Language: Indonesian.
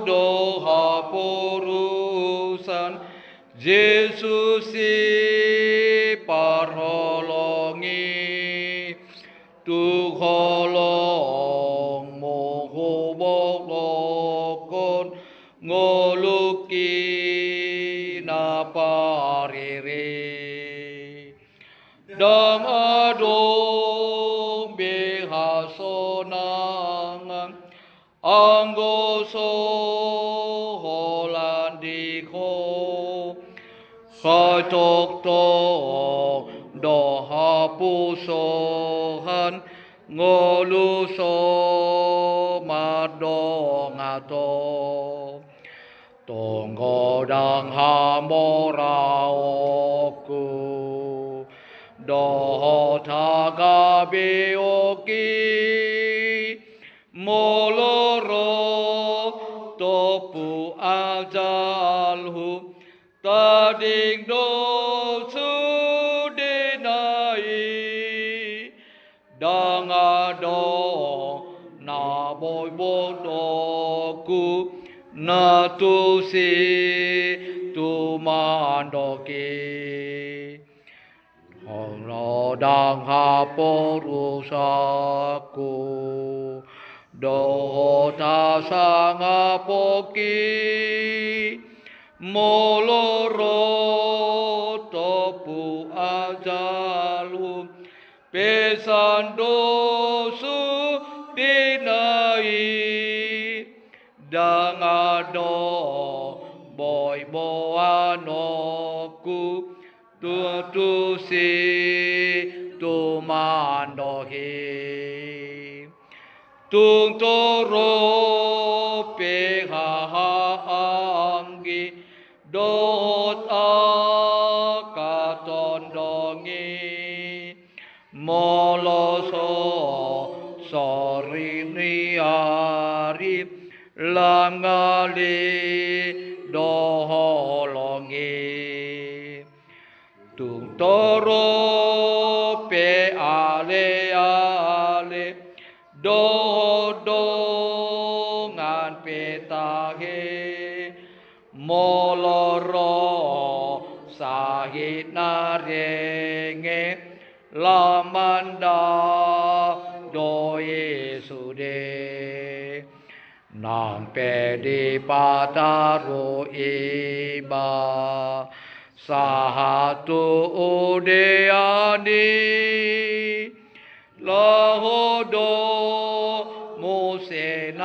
doha porusan Yesus si parholongi tuholong moho bokon ngoluki na parire dam adong behasonangan anggoso holandiko kacok tong doha pusohan ngoluso madong ato tonggodang hamoraoku doho tagabe oki moloro topu ajalhu tading dosu denai dangadong na boy bodoku na tusi tumandoki dang haporusaku dohota sangapoki moloro topu ajalu pesan dosu dinai dangado boy boanoku tu si tumandohi tung toro pehaanggi dot akatondongi moloso sorini ari langali doholongi tung toro pe ale ale dodongan petage moloro sahit narenge lamanda doye sude nang pedi pataro iba sahatu udeani lahodo